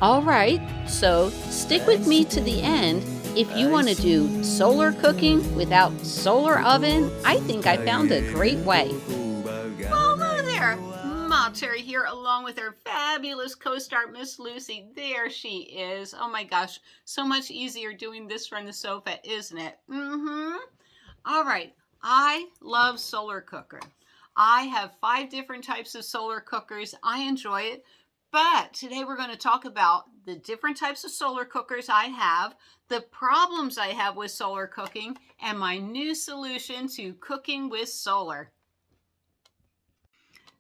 All right, so stick with me to the end. If you want to do solar cooking without solar oven, I think I found a great way. Well, hello there. Ma Terry here, along with her fabulous co-star, Miss Lucy. There she is. Oh my gosh, so much easier doing this from the sofa, isn't it? All right, I love solar cooker. I have 5 different types of solar cookers. I enjoy it. But today we're going to talk about the different types of solar cookers I have, the problems I have with solar cooking, and my new solution to cooking with solar.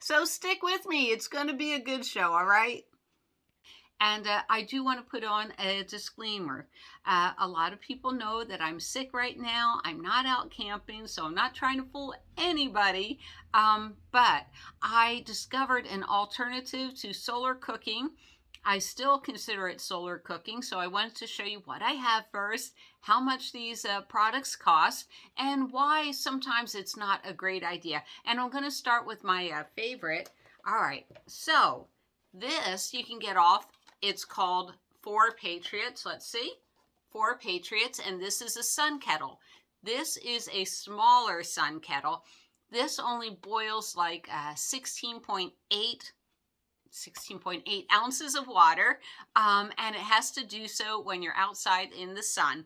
So stick with me. It's going to be a good show, all right? And I do want to put on a disclaimer. A lot of people know that I'm sick right now. I'm not out camping, so I'm not trying to fool anybody. But I discovered an alternative to solar cooking. I still consider it solar cooking, so I wanted to show you what I have first, how much these products cost, and why sometimes it's not a great idea. And I'm going to start with my favorite. All right, so this you can get off. It's called 4 Patriots. Let's see. 4 Patriots, and this is a sun kettle. This is a smaller sun kettle. This only boils like 16.8 ounces of water, and it has to do so when you're outside in the sun.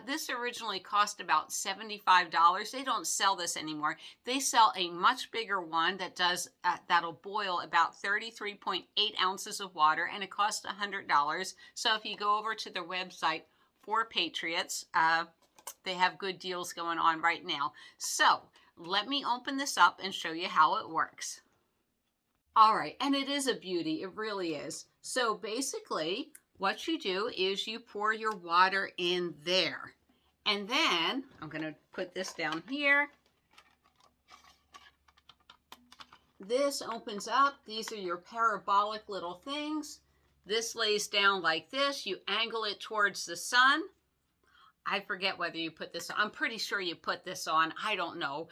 This originally cost about $75. They don't sell this anymore. They sell a much bigger one that does that'll boil about 33.8 ounces of water, and it costs $100. So if you go over to their website, 4 Patriots, they have good deals going on right now. So let me open this up and show you how it works. All right, and it is a beauty, it really is. So basically, what you do is you pour your water in there. And then, I'm gonna put this down here. This opens up, these are your parabolic little things. This lays down like this, you angle it towards the sun. I forget whether you put this on, I'm pretty sure you put this on, I don't know.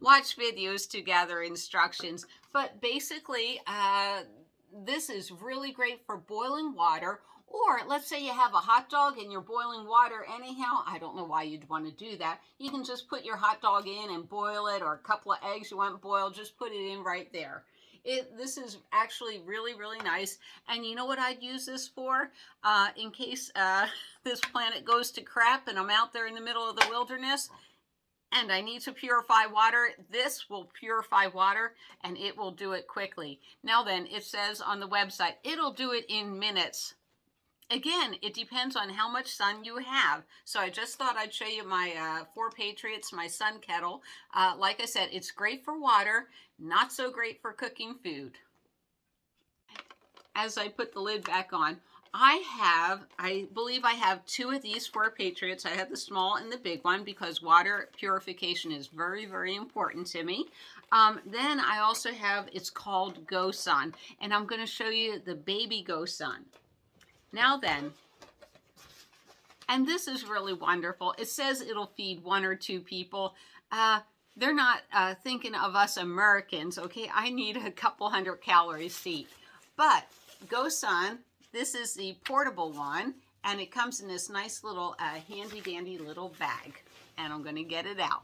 Watch videos to gather instructions, but basically this is really great for boiling water. Or let's say you have a hot dog and you're boiling water anyhow. I don't know why you'd want to do that. You can just put your hot dog in and boil it, or a couple of eggs you want boiled, just put it in right there. This is actually really, really nice. And you know what I'd use this for? In case this planet goes to crap and I'm out there in the middle of the wilderness and I need to purify water, this will purify water and it will do it quickly. Now then, it says on the website, it'll do it in minutes. Again, it depends on how much sun you have. So I just thought I'd show you my 4 Patriots, my sun kettle. Like I said, it's great for water, not so great for cooking food. As I put the lid back on, I believe I have 2 of these 4 Patriots. I have the small and the big one because water purification is very, very important to me. Then I also have, it's called Go Sun, and I'm going to show you the baby Go Sun. Now then, and this is really wonderful. It says it'll feed 1 or 2 people. They're not thinking of us Americans, okay? I need a couple hundred calories to eat. But Go Sun, this is the portable one, and it comes in this nice little handy-dandy little bag. And I'm going to get it out.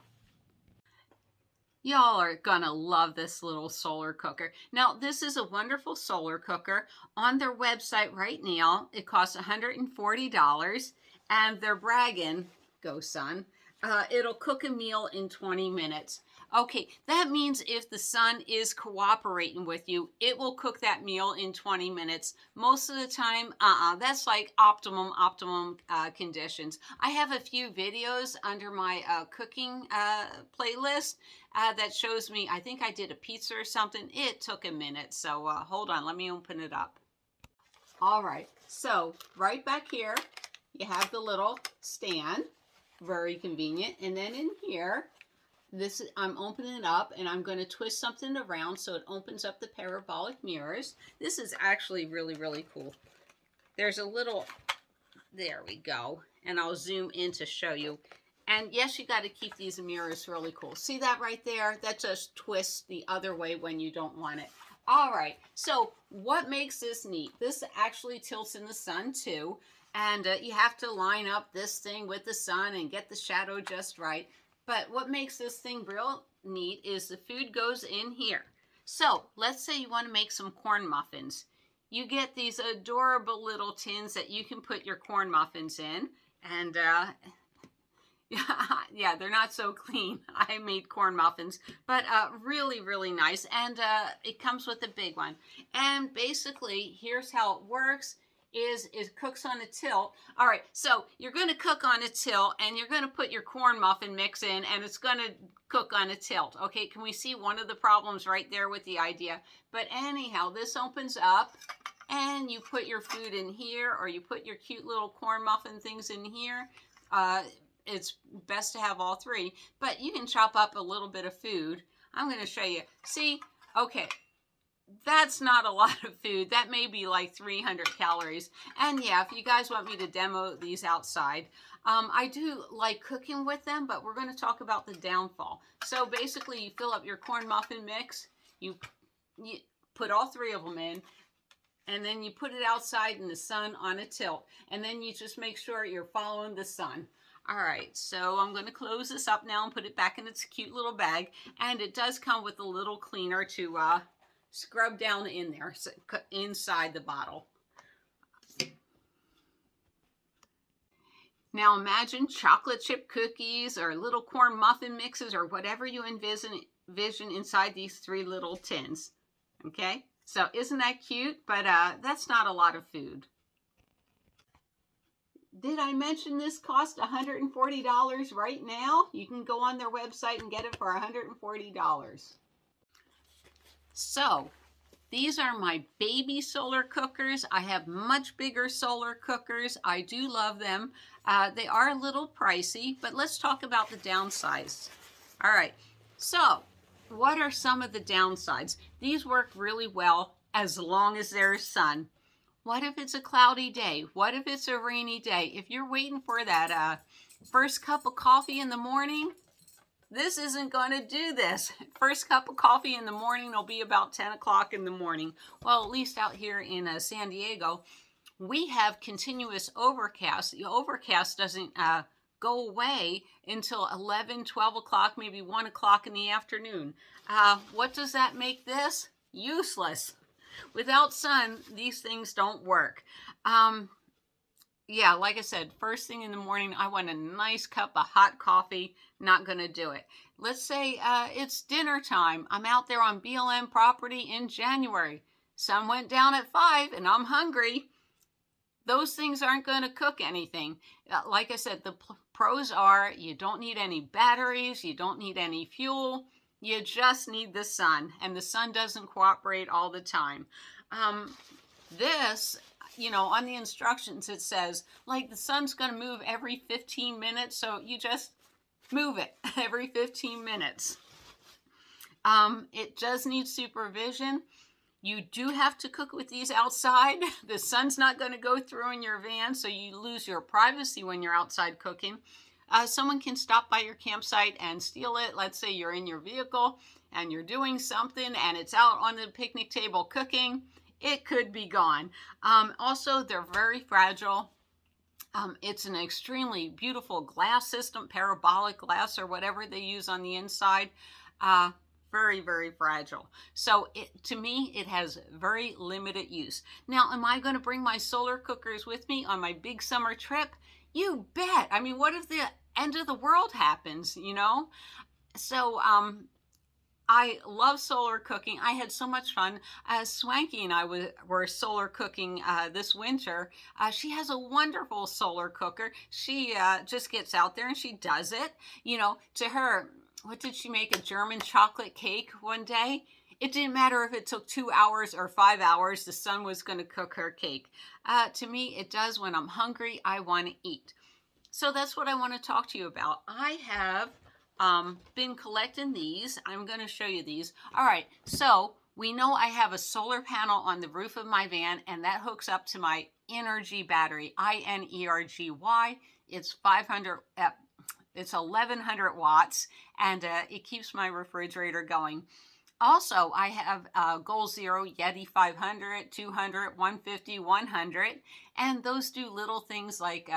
Y'all are gonna love this little solar cooker. Now, this is a wonderful solar cooker. On their website right now, it costs $140, and they're bragging, Go Sun, it'll cook a meal in 20 minutes. Okay, that means if the sun is cooperating with you, it will cook that meal in 20 minutes. Most of the time, that's like optimum conditions. I have a few videos under my cooking playlist that shows me, I think I did a pizza or something. It took a minute, so hold on, let me open it up. All right, so right back here, you have the little stand, very convenient, and then in here, I'm opening it up and I'm going to twist something around so it opens up the parabolic mirrors. This is actually really, really cool. There's a little, there we go. And I'll zoom in to show you. And yes, you got to keep these mirrors really cool. See that right there? That just twists the other way when you don't want it. All right, so what makes this neat? This actually tilts in the sun too, and you have to line up this thing with the sun and get the shadow just right. But what makes this thing real neat is the food goes in here. So let's say you want to make some corn muffins. You get these adorable little tins that you can put your corn muffins in, and yeah, they're not so clean. I made corn muffins, but really, really nice. And it comes with a big one. And basically, here's how it works. Is it cooks on a tilt. All right, so you're going to cook on a tilt, and you're going to put your corn muffin mix in, and it's going to cook on a tilt. Okay, can we see one of the problems right there with the idea? But anyhow, this opens up, and you put your food in here, or you put your cute little corn muffin things in here. It's best to have all three, but you can chop up a little bit of food. I'm going to show you. See, okay, that's not a lot of food. That may be like 300 calories. And yeah, if you guys want me to demo these outside, I do like cooking with them, but we're going to talk about the downfall. So basically, you fill up your corn muffin mix, you put all three of them in, and then you put it outside in the sun on a tilt, and then you just make sure you're following the sun. All right, so I'm going to close this up now and put it back in its cute little bag, and it does come with a little cleaner to scrub down in there, so, inside the bottle. Now imagine chocolate chip cookies or little corn muffin mixes or whatever you envision inside these three little tins. Okay, so isn't that cute? But that's not a lot of food. Did I mention this costs $140 right now? You can go on their website and get it for $140. So, these are my baby solar cookers. I have much bigger solar cookers. I do love them. They are a little pricey, but let's talk about the downsides. All right, so what are some of the downsides? These work really well as long as there's sun. What if it's a cloudy day? What if it's a rainy day? If you're waiting for that first cup of coffee in the morning, this isn't going to do this. First cup of coffee in the morning will be about 10 o'clock in the morning. Well, at least out here in San Diego, we have continuous overcast. The overcast doesn't go away until 11, 12 o'clock, maybe 1 o'clock in the afternoon. What does that make this? Useless. Without sun, these things don't work. Yeah, like I said, first thing in the morning, I want a nice cup of hot coffee. Not going to do it. Let's say it's dinner time. I'm out there on BLM property in January. Sun went down at 5 and I'm hungry. Those things aren't going to cook anything. Like I said, the pros are you don't need any batteries. You don't need any fuel. You just need the sun, and the sun doesn't cooperate all the time. This, you know, on the instructions, it says, like, the sun's going to move every 15 minutes, so you just move it every 15 minutes. It does need supervision. You do have to cook with these outside. The sun's not going to go through in your van, so you lose your privacy when you're outside cooking. Someone can stop by your campsite and steal it. Let's say you're in your vehicle and you're doing something and it's out on the picnic table cooking. It could be gone. Also, they're very fragile. It's an extremely beautiful glass system, parabolic glass or whatever they use on the inside. Very, very fragile. So to me, it has very limited use. Now, am I going to bring my solar cookers with me on my big summer trip? You bet. I mean, what if the end of the world happens, you know? So I love solar cooking. I had so much fun. Swanky and I were solar cooking this winter. She has a wonderful solar cooker. She just gets out there and she does it. You know, to her, what did she make? A German chocolate cake one day? It didn't matter if it took 2 hours or 5 hours, the sun was going to cook her cake. To me, it does. When I'm hungry, I want to eat. So that's what I want to talk to you about. I have been collecting these. I'm going to show you these. All right, so we know I have a solar panel on the roof of my van, and that hooks up to my Energy battery, I-N-E-R-G-Y. It's 1100 watts, and it keeps my refrigerator going. Also, I have Goal Zero, Yeti 500, 200, 150, 100, and those do little things like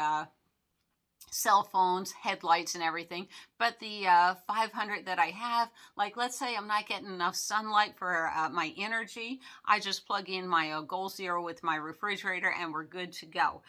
cell phones, headlights, and everything. But the 500 that I have, like let's say I'm not getting enough sunlight for my energy, I just plug in my Goal Zero with my refrigerator and we're good to go.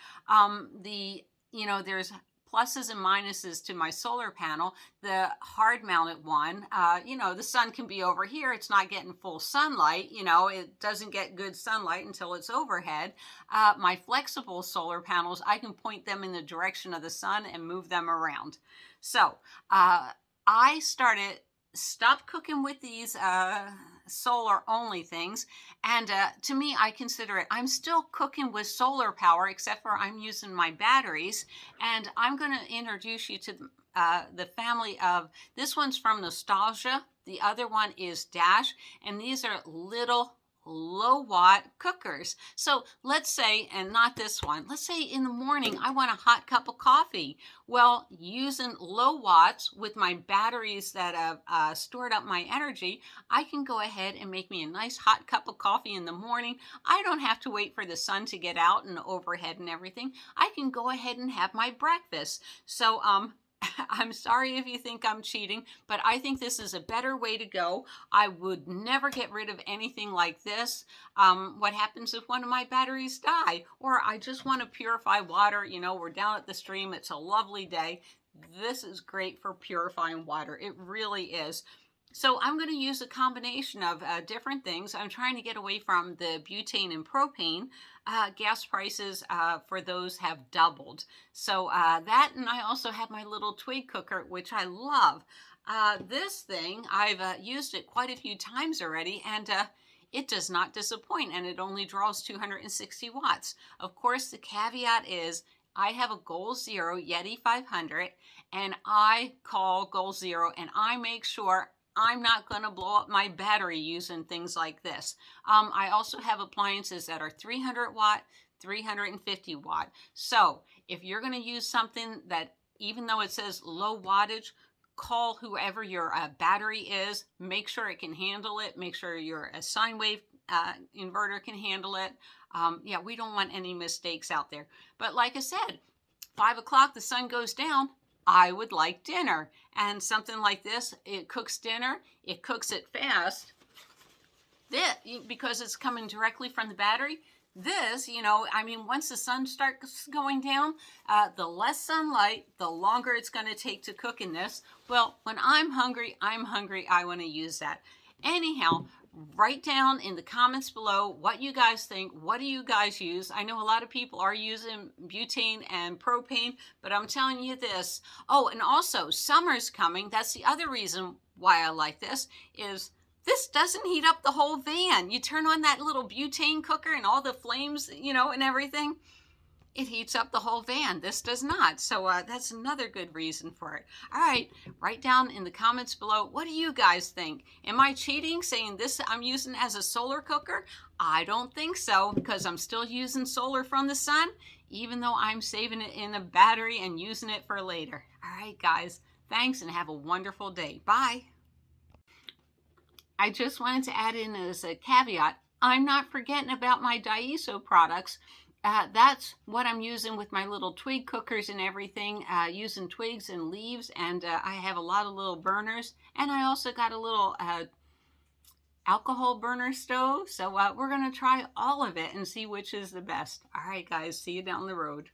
There's pluses and minuses to my solar panel. The hard mounted one, the sun can be over here. It's not getting full sunlight. It doesn't get good sunlight until it's overhead. My flexible solar panels, I can point them in the direction of the sun and move them around. So I stopped cooking with these solar only things, and to me, I consider it, I'm still cooking with solar power, except for I'm using my batteries. And I'm going to introduce you to the family of, this one's from Nostalgia, the other one is Dash, and these are little low watt cookers. So let's say, and not this one, let's say in the morning I want a hot cup of coffee. Well, using low watts with my batteries that have stored up my energy, I can go ahead and make me a nice hot cup of coffee in the morning. I don't have to wait for the sun to get out and overhead and everything. I can go ahead and have my breakfast. So I'm sorry if you think I'm cheating, but I think this is a better way to go. I would never get rid of anything like this. What happens if one of my batteries die? Or I just want to purify water. We're down at the stream. It's a lovely day. This is great for purifying water. It really is. So I'm going to use a combination of different things. I'm trying to get away from the butane and propane. Gas prices for those have doubled. So that, and I also have my little twig cooker, which I love. This thing, I've used it quite a few times already, and it does not disappoint, and it only draws 260 watts. Of course, the caveat is I have a Goal Zero Yeti 500, and I call Goal Zero, and I make sure I'm not going to blow up my battery using things like this. I also have appliances that are 300 watt, 350 watt. So if you're going to use something that, even though it says low wattage, call whoever your battery is. Make sure it can handle it. Make sure your sine wave inverter can handle it. We don't want any mistakes out there. But like I said, 5 o'clock, the sun goes down. I would like dinner. And something like this, it cooks dinner, it cooks it fast. Because it's coming directly from the battery, once the sun starts going down, the less sunlight, the longer it's going to take to cook in this. Well, when I'm hungry, I want to use that. Anyhow, write down in the comments below what you guys think. What do you guys use? I know a lot of people are using butane and propane, but I'm telling you this. Oh, and also summer's coming. That's the other reason why I like this, is this doesn't heat up the whole van. You turn on that little butane cooker and all the flames, and everything. It heats up the whole van. This does not. So that's another good reason for it. All right, write down in the comments below, what do you guys think? Am I cheating saying this I'm using as a solar cooker? I don't think so, because I'm still using solar from the sun, even though I'm saving it in a battery and using it for later. All right, guys, thanks and have a wonderful day. Bye. I just wanted to add in as a caveat, I'm not forgetting about my Daiso products. That's what I'm using with my little twig cookers and everything, using twigs and leaves, and I have a lot of little burners, and I also got a little alcohol burner stove. So we're going to try all of it and see which is the best. All right, guys, see you down the road.